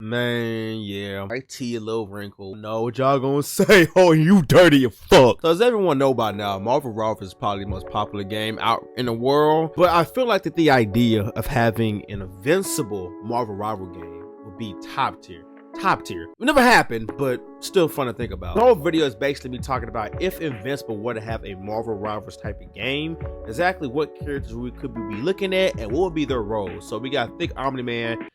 Man, yeah, I see a little wrinkle. Know what y'all gonna say? Oh, you dirty as fuck. So as everyone know by now, Marvel Rivals is probably the most popular game out in the world. But I feel like that the idea of having an Invincible Marvel Rival game would be top tier. Top tier. It never happened, but still fun to think about. The whole video is basically me talking about if Invincible were to have a Marvel Rivals type of game, exactly what characters we could be looking at and what would be their roles. So we got Thick Omni-Man.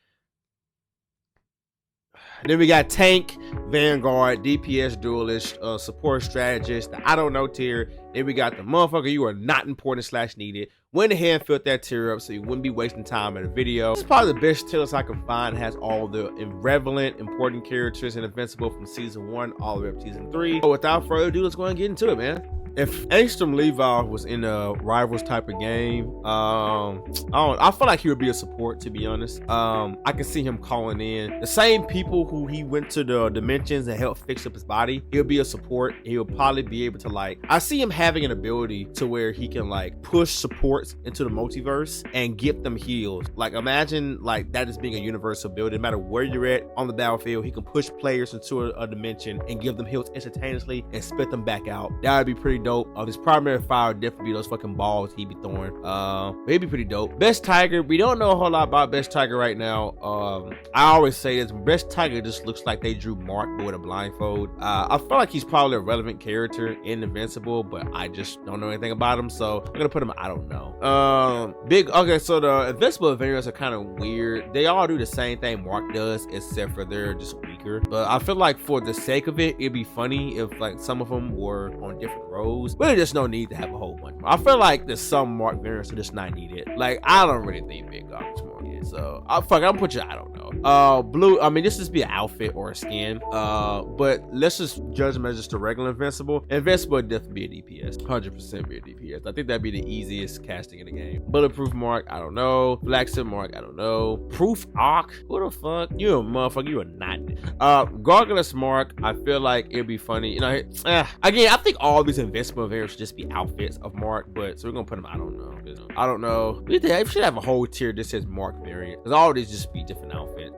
Then we got Tank, Vanguard, DPS Duelist, Support Strategist, the I don't know tier. Then we got the motherfucker you are not important / needed. Went ahead and filled that tier up so you wouldn't be wasting time in a video. This is probably the best tier list I can find. It has all the irrelevant, important characters in Invincible from season 1 all the way up to season 3. So without further ado, let's go and get into it, man. If Angstrom Levi was in a Rivals type of game, I feel like he would be a support, to be honest. I can see him calling in the same people who he went to the dimensions and helped fix up his body. He'll be a support. He'll probably be able to, like, I see him having an ability to where he can like push supports into the multiverse and give them heals. Like, imagine like that as being a universal ability. No matter where you're at on the battlefield, he can push players into a dimension and give them heals instantaneously and spit them back out. That would be pretty dope. His primary fire would definitely be those fucking balls he'd be throwing. It'd be pretty dope. Best Tiger, we don't know a whole lot about Best Tiger right now. I always say this, Best Tiger just looks like they drew Mark with a blindfold. I feel like he's probably a relevant character in Invincible, but I just don't know anything about him, so I'm gonna put him, I don't know. Okay, so the Invincible variants are kind of weird. They all do the same thing Mark does, except for they're just weaker. But I feel like for the sake of it, it'd be funny if like some of them were on different roles. Really, there's no need to have a whole bunch. I feel like there's some Mark variants that just not needed. Like, I don't really think Big Dog is more needed. So, fuck, I'm put you, I don't know. Blue, I mean, this just be an outfit or a skin. But let's just judge him as just a regular Invincible. Invincible would definitely be a DPS. 100% be a DPS. I think that'd be the easiest casting in the game. Bulletproof Mark, I don't know. Blacksmith Mark, I don't know. Proof Arc, who the fuck? You a motherfucker, you are not. Gargulus Mark, I feel like it'd be funny. You know, again, I think all these Invincible variants should just be outfits of Mark, but so we're gonna put him, I don't know. I don't know. We should have a whole tier that says Mark variant, because all these just be different outfits.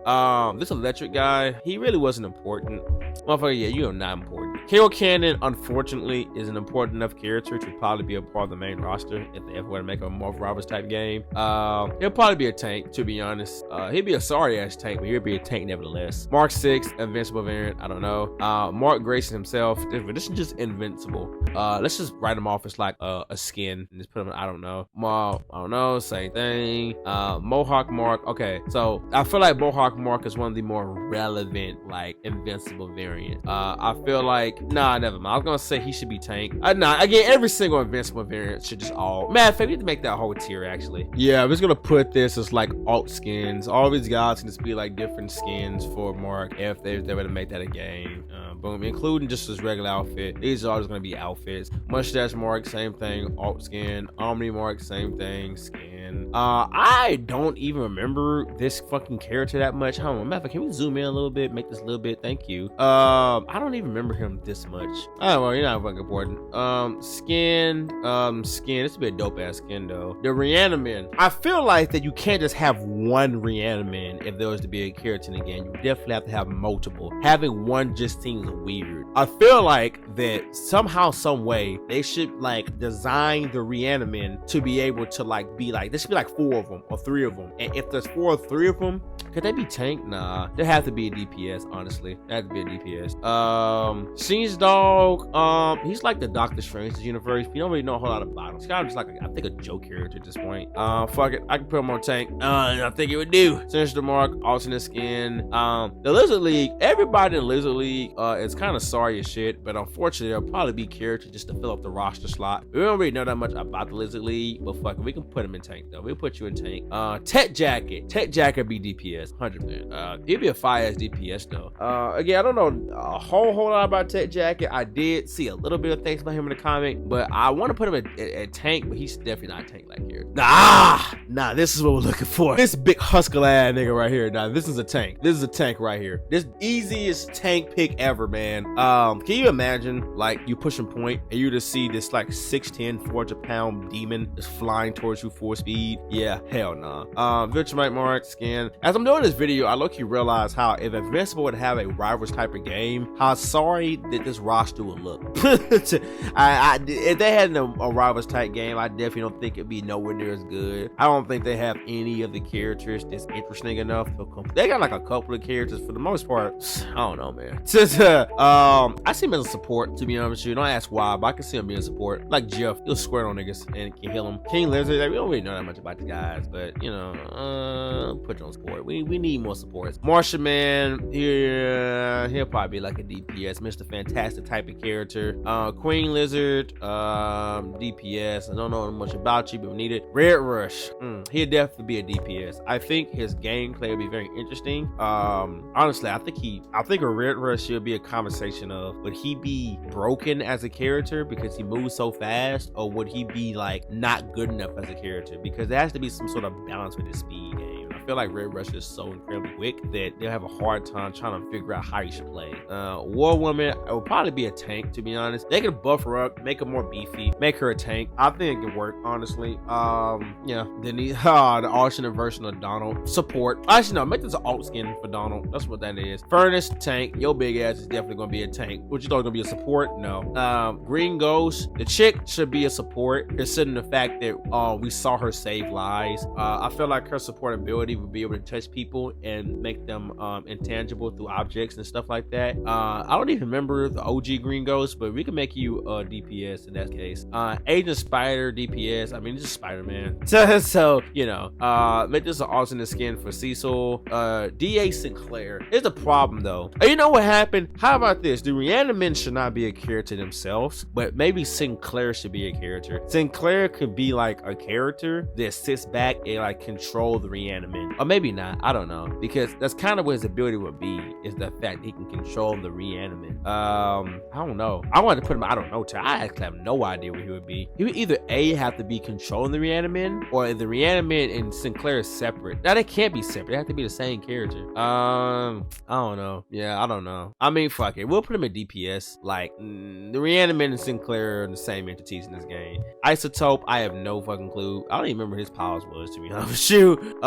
This electric guy, he really wasn't important. Motherfucker, yeah, you are not important. KO Cannon, unfortunately, is an important enough character to probably be a part of the main roster if they ever want to make a Marvel Rivals type game. He'll probably be a tank, to be honest. He'd be a sorry ass tank, but he'll be a tank nevertheless. Mark 6, Invincible variant, I don't know. Mark Grayson himself, this is just Invincible. Let's just write him off as like a skin and just put him, I don't know. I don't know, same thing. Mohawk Mark, okay, so I feel like Mohawk Mark is one of the more relevant like Invincible variant. I feel like, nah, never mind. I was gonna say he should be tank. Nah, again, every single Invincible variant should just all, man, we have to make that whole tier actually. Yeah, I'm just gonna put this as like alt skins. All these guys can just be like different skins for Mark if they were to make that a game. Boom, including just his regular outfit. These are always gonna be outfits. Mustache Mark, same thing, alt skin. Omni Mark, same thing, skin. I don't even remember this fucking character that much. Hold on, matter of fact, can we zoom in a little bit, make this a little bit, thank you. I don't even remember him this much. Oh, well, you're not fucking important. Skin, this would be a dope ass skin though. The Reaniman, I feel like that you can't just have one Reaniman if there was to be a character in the game. You definitely have to have multiple. Having one just seems weird. I feel like that somehow, some way, they should like design the Reaniman to be able to like be like, there should be like 4 of them or 3 of them. And if there's 4 or 3 of them, could they be tank? Nah, there have to be a DPS, honestly. There have to be a DPS. Scenes Dog, he's like the Doctor Strange universe. You don't really know a whole lot about him. He's kind of just like, I think, a joke character at this point. Fuck it, I can put him on tank. I think it would do. Sinister Mark, alternate skin. The Lizard League, everybody in the Lizard League is kind of sorry as shit, but unfortunately, there'll probably be characters just to fill up the roster slot. We don't really know that much about the Lizard League, but fuck it, we can put him in tank though. We'll put you in tank. Tech Jacket be DPS, 100%. He'd be a fire ass DPS though. Again, I don't know a whole lot about Tech Jacket. I did see a little bit of things about him in the comic, but I want to put him at tank, but he's definitely not tank like here. Nah, this is what we're looking for. This big Husker ass nigga right here. Nah, this is a tank. This is a tank right here. This easiest tank pick ever, man. Can you imagine like you pushing point and you just see this like 6'10", 400-pound demon just flying towards you full speed? speed. Yeah, hell nah. Victor Mark skin. As I'm doing this video, I low-key realize how if Invincible would have a rivals type of game, how sorry that this roster would look. If they had a rivals type game, I definitely don't think it'd be nowhere near as good. I don't think they have any of the characters that's interesting enough to they got like a couple of characters. For the most part, I don't know, man. I see him as a support, to be honest with you. Don't ask why, but I can see him being a support. Like Jeff, he'll square on niggas and can heal him. King Lizard, like, we don't really know that much about the guys, but you know, put you on support. We need more supports. Martian Man, yeah, he'll probably be like a DPS, Mr. Fantastic type of character. Queen Lizard, DPS. I don't know much about you, but we need it. Red Rush, he'll definitely be a DPS. I think his gameplay will be very interesting. Honestly, I think a Red Rush should be a conversation of, would he be broken as a character because he moves so fast, or would he be like not good enough as a character? Because there has to be some sort of balance with his speed game. I feel like Red Rush is so incredibly quick that they'll have a hard time trying to figure out how you should play. War Woman, it would probably be a tank, to be honest. They could buff her up, make her more beefy, make her a tank. I think it could work, honestly. Yeah. Then the alternate version of Donald, support. Actually, no, make this an alt skin for Donald. That's what that is. Furnace, tank. Your big ass is definitely gonna be a tank. What you thought was gonna be a support? No. Green Ghost, the chick should be a support, considering the fact that we saw her save lives. I feel like her support ability would be able to touch people and make them intangible through objects and stuff like that. I don't even remember the OG Green Ghost, but we can make you a DPS in that case. Agent Spider, DPS. I mean, it's just Spider-Man. So you know, make this an alternate skin for Cecil. DA Sinclair. Here's a problem though. You know what happened? How about this? The Reanimen should not be a character themselves, but maybe Sinclair should be a character. Sinclair could be like a character that sits back and like control the Reanimen. Or maybe not, I don't know, because that's kind of what his ability would be, is the fact he can control the Reanimen. I don't know. I wanted to put him, I don't know, I actually have no idea what he would be. He would either A, have to be controlling the Reanimen, or the Reanimen and Sinclair is separate. Now they can't be separate, they have to be the same character. I don't know. Yeah, I don't know. I mean, fuck it, we'll put him in DPS. Like, the Reanimen and Sinclair are the same entities in this game. Isotope, I have no fucking clue. I don't even remember what his powers was, to be honest with you.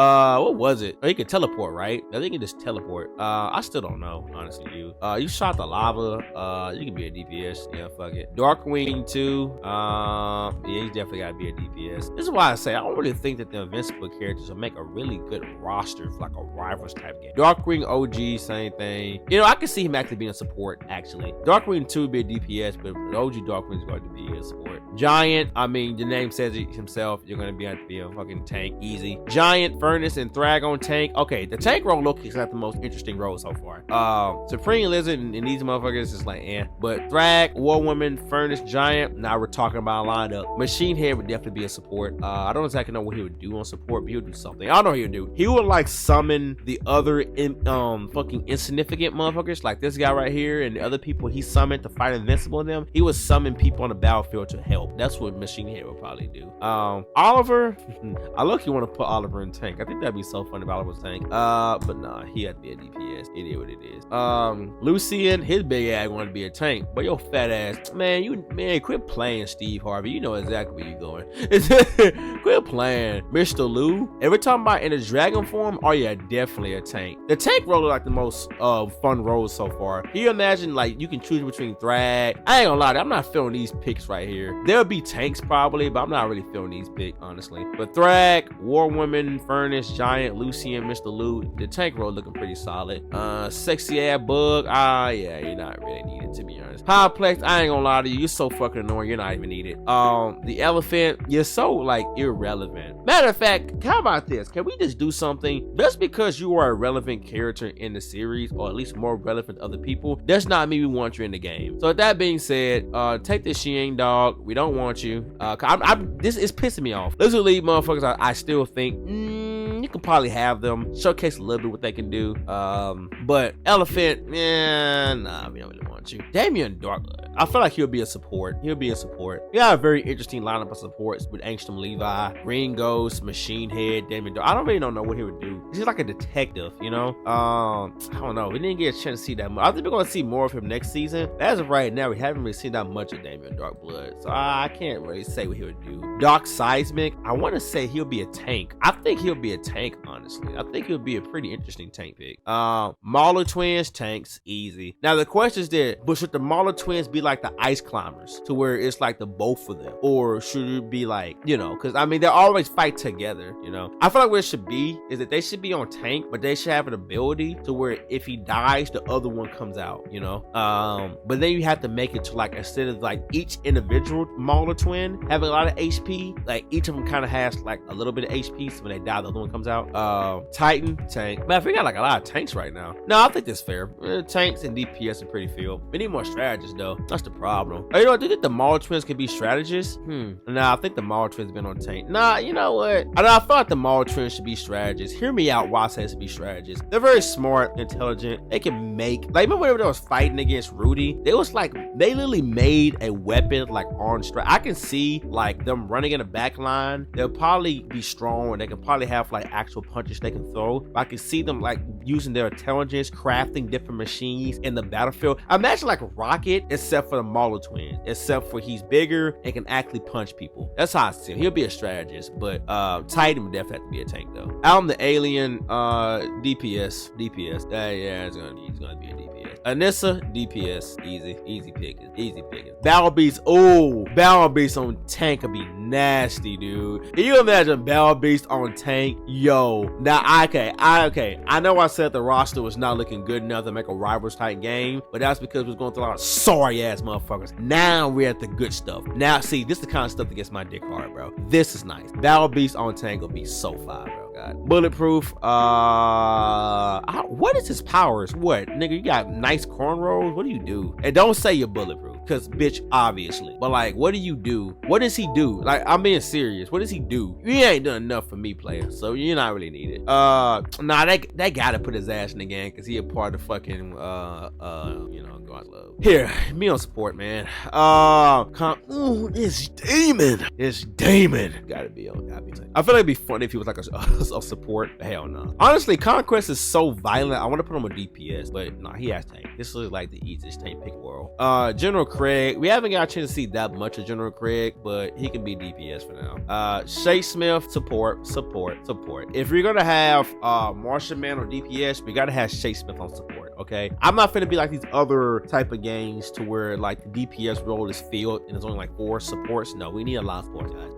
What was it? Oh, he could teleport, right? I think he can just teleport. I still don't know, honestly. You shot the lava. You can be a DPS. Yeah, fuck it. Darkwing 2. Yeah, he definitely gotta be a DPS. This is why I say I don't really think that the Invincible characters will make a really good roster for like a rivals type game. Darkwing OG, same thing. You know, I can see him actually being a support, actually. Darkwing 2 would be a DPS, but the OG Darkwing is going to be a support. Giant, I mean, the name says it himself. You're gonna have to be a fucking tank, easy. Giant, Furnace, and Thrag on tank. Okay, the tank role looks like the most interesting role so far. Supreme Lizard and these motherfuckers is like, but Thrag, War Woman, Furnace, Giant. Now we're talking about a lineup. Machine Head would definitely be a support. I don't exactly know what he would do on support, but he would do something. I don't know what he would do. He would like summon the other fucking insignificant motherfuckers, like this guy right here, and the other people he summoned to fight Invincible in them. He would summon people on the battlefield to help. That's what Machine Head would probably do. Oliver, I look, you want to put Oliver in tank. I think that'd be so fun if Oliver was tank. But nah, he had to be a DPS. It is what it is. Lucian, his big ass wanted to be a tank, but your fat ass, man, quit playing Steve Harvey. You know exactly where you're going. Quit playing Mr. Lou. And we're talking about in a dragon form. Oh yeah, definitely a tank. The tank role is like the most fun roles so far. Can you imagine, like, you can choose between Thrag? I ain't gonna lie, I'm not feeling these picks right here. There'll be tanks probably, but I'm not really feeling these picks, honestly. But Thrag, War Woman, Furnace, Giant, Lucian, Mr. Lou, the tank role looking pretty solid. Sexy ass Bug, yeah, you're not really needed, to be honest. Highplex, I ain't gonna lie to you, you're so fucking annoying, you're not even needed. The Elephant, you're so like irrelevant. Matter of fact, how about this? Can we just do something? Just because you are a relevant character in the series, or at least more relevant to other people, does not mean we want you in the game. So with that being said, take this Sheeng dog. We don't want you. This is pissing me off. Lizard League motherfuckers, I still think you can probably have them showcase a little bit what they can do. But Elephant, nah, we don't really want you. Damien Darkblood. I feel like he'll be a support. He'll be a support. We got a very interesting lineup of supports with Angstrom Levi, Green Ghost, Machine Head, Damon Dark. I don't really don't know what he would do. He's like a detective, you know? I don't know. We didn't get a chance to see that much. I think we're going to see more of him next season. As of right now, we haven't really seen that much of Damien Darkblood. So I can't really say what he would do. Dark Seismic, I want to say he'll be a tank. I think he'll be a tank, honestly. I think he'll be a pretty interesting tank pick. Mauler Twins, tanks, easy. Now the question is that, but should the Mauler Twins be like the Ice Climbers to where it's like the both of them? Or should it be like, you know, because I mean, they always fight together, you know? I feel like what it should be is that they should be on tank, but they should have an ability to where if he dies, the other one comes out, you know? But then you have to make it to like, instead of like each individual Mauler twin having a lot of HP, like each of them kind of has like a little bit of HP, so when they die, the other one comes out. Titan, tank. Man, we got like a lot of tanks right now. No, I think that's fair. Tanks and DPS are pretty field. We need more strategists though. That's the problem. Oh, you know what? Do you think the Mauler twins can be strategists? Nah, I think the Mauler twins have been on tank. Nah, you know what? I feel like the Mauler twins should be strategists. Hear me out why I say it should be strategists. They're very smart, intelligent. They can make, like, remember whenever they was fighting against Rudy? They was like, they literally made a weapon like on strike. I can see like them running in the back line. They'll probably be strong and they can probably have like actual punches they can throw. But I can see them like using their intelligence, crafting different machines in the battlefield. Imagine like Rocket, except for the Mauler twins, except for he's bigger and can actually punch people. That's how I see him. He'll be a strategist, but Titan would definitely have to be a tank though. Alm the Alien, DPS. Yeah, he's gonna be a DPS. Anissa, DPS, easy picking. Battle Beast, Battle Beast on tank would be nasty, dude. Can you imagine Battle Beast on tank? Yo, now I know I said the roster was not looking good enough to make a Rivals type game, but that's because we was going through a lot of sorry ass motherfuckers. Now we're at the good stuff. Now, see, this is the kind of stuff that gets my dick hard, bro. This is nice. Battle Beast on tank will be so fire, bro. God. Bulletproof. What is his powers? What, nigga? You got nice cornrows? What do you do? And don't say you're bulletproof, because bitch, obviously. But like, what do you do? What does he do? Like, I'm being serious. What does he do? You ain't done enough for me, player. So you're not really needed. Nah, they gotta put his ass in the game because he a part of fucking you know, God's love. Here, me on support, man. It's Damon. It's Damon. Gotta be on. I feel like it'd be funny if he was like a support. Hell no. Honestly, Conquest is so violent. I want to put him on DPS, but nah, he has tank. This is like the easiest tank pick in the world. General Craig. We haven't got a chance to see that much of General Craig, but he can be DPS for now. Shay Smith, support. If you're gonna have Martian Man on DPS, we gotta have Shay Smith on support. Okay, I'm not finna be like these other type of games to where like the DPS role is filled and there's only like 4 supports. No, we need a lot of supports, guys.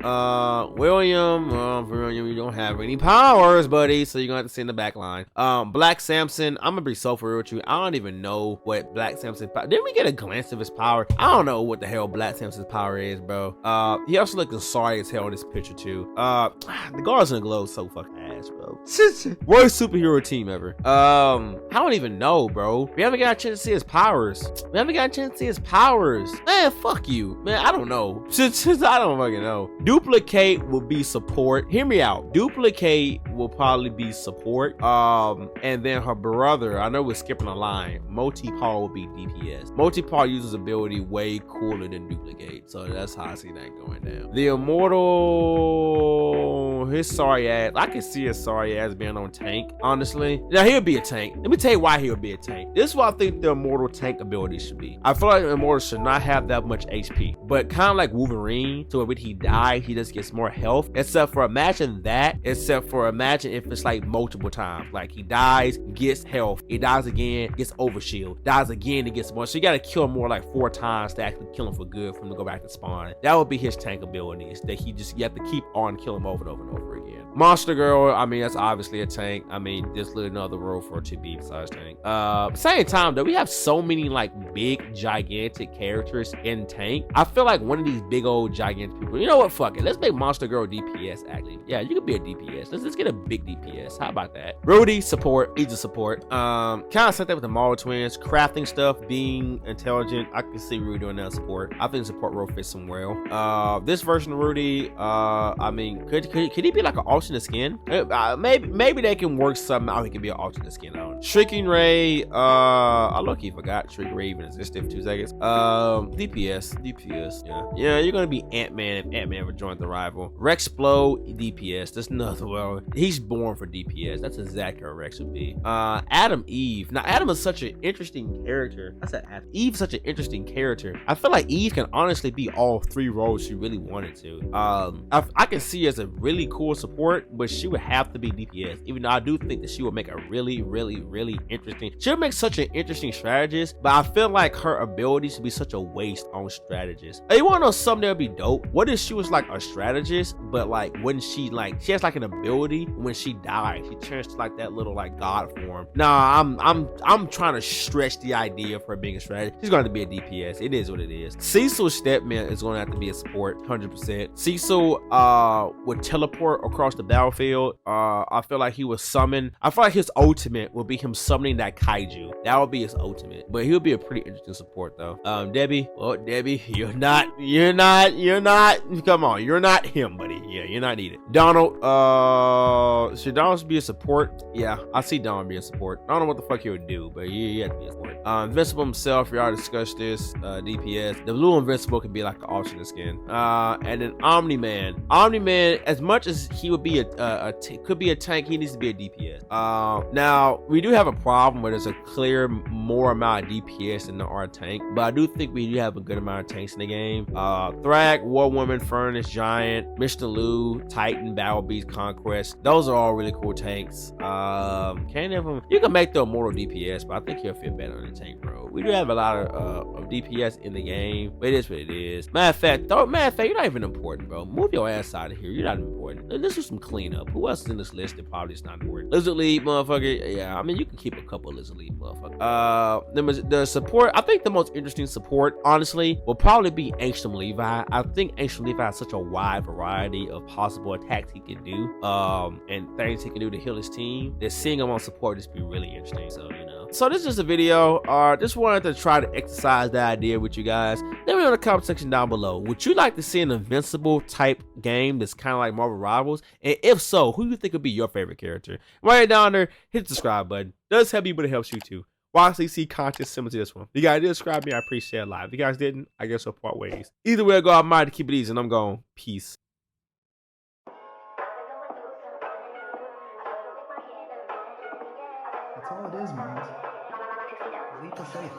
William, you don't have any powers, buddy, so you're gonna have to sit in the back line. Black Samson, I'm gonna be so for real with you. I don't even know what Black Samson power. Didn't we get a glance of his power? I don't know what the hell Black Samson's power is, bro. He also looking sorry as hell in this picture too. The guards in the glow so fucking ass, bro. Worst superhero team ever. I don't even know, bro. We haven't got a chance to see his powers. Man, fuck you, man. I don't know. I don't fucking know. Duplicate will be support. Hear me out. Duplicate will probably be support. And then her brother, I know we're skipping a line. Multi-Paw will be DPS. Multi-Paw uses ability way cooler than Duplicate, so that's how I see that going down. The Immortal, his sorry ass. I can see his sorry ass being on tank, honestly. Now he'll be a tank. Let me tell you why he'll be a tank. This is what I think the Immortal tank ability should be. I feel like the Immortal should not have that much HP, but kind of like Wolverine, so when he dies, he just gets more health. Except for imagine if it's like multiple times. Like he dies, gets health, he dies again, gets overshield, dies again, it gets more. So you gotta kill him more like 4 times to actually kill him for good, for him to go back to spawn. That would be his tank ability, is that you have to keep on killing him over and over and over again. Monster Girl, I mean, that's obviously a tank. I mean, there's literally another role for it to be besides tank. Same time though, we have so many like big gigantic characters in tank. I feel like one of these big old gigantic people, you know what, fuck it, let's make Monster Girl DPS. Actually, yeah, you could be a DPS. Let's get a big DPS. How about that? Rudy, support. Easy support. Kind of set that with the Mauler twins. Crafting stuff, being intelligent. I can see Rudy doing that support. I think support role fits him well. This version of Rudy, I mean, could he Could he be like an alternate skin? Maybe they can work something out. He can be an alternate skin. I don't know. Shrieking Ray. I low-key forgot Shrieking Ray even existed for 2 seconds. DPS. Yeah. You're gonna be Ant-Man if Ant-Man ever joined the rival. Rexplode, DPS. That's nothing. Well, he's born for DPS. That's exactly what Rex would be. Adam Eve. Now Adam is such an interesting character. I said Adam. Eve's such an interesting character. I feel like Eve can honestly be all 3 roles she really wanted to. I can see her as a really cool support, but she would have to be DPS. Even though I do think that she would make a really interesting. She would make such an interesting strategist, but I feel like her abilities would be such a waste on strategists. You wanna know something that would be dope? What if she was like a strategist, but like when she has like an ability, when she dies, she turns to like that little like god form. Nah, I'm trying to stretch the idea of her being a strategist. She's going to be a DPS. It is what it is. Cecil's stepman is going to have to be a support, 100%. Cecil would teleport across the battlefield. I feel like he was summoned. I feel like his ultimate would be him summoning that kaiju. That would be his ultimate. But he would be a pretty interesting support though. Debbie. Well, Debbie, you're not. Come on, you're not him, buddy. Yeah, you're not needed. Donald. Should Donald be a support? Yeah, I see Donald be a support. I don't know what the fuck he would do, but he had to be a support. Invincible himself, we already discussed this. DPS. The blue Invincible can be like an alternate skin. And then Omni-Man. Omni-Man, as much as he would be could be a tank, he needs to be a DPS. Now we do have a problem where there's a clear more amount of DPS in our tank, but I do think we do have a good amount of tanks in the game. Thrag, War Woman, Furnace, Giant, Mr. Lou, Titan, Battle Beast, Conquest. Those are all really cool tanks. Can't have them. You can make the immortal DPS, but I think he'll fit better on the tank, bro. We do have a lot of DPS in the game, but it is what it is. Matter of fact, you're not even important, bro. Move your ass out of here. You're not important. Let's do some cleanup. Who else is in this list that probably is not important? Lizard League, motherfucker. Yeah, I mean, you can keep a couple of Lizard League, motherfucker. The support, I think the most interesting support, honestly, will probably be Ancient Levi. I think Ancient Levi has such a wide variety of possible attacks he can do, and things he can do to heal his team, that seeing him on support just be really interesting. So, you know. So this is just a video. Just wanted to try to exercise that idea with you guys. Let me know in the comment section down below. Would you like to see an Invincible type game that's kind of like Marvel Rivals? And if so, who do you think would be your favorite character? Right down there, hit the subscribe button. Does help you, but it helps you too. Watch see content similar to this one. If you guys did subscribe me, I appreciate it live. If you guys didn't, I guess we'll part ways. Either way, I go out my to keep it easy, and I'm going. Peace. That's all it is, man. Leap of faith.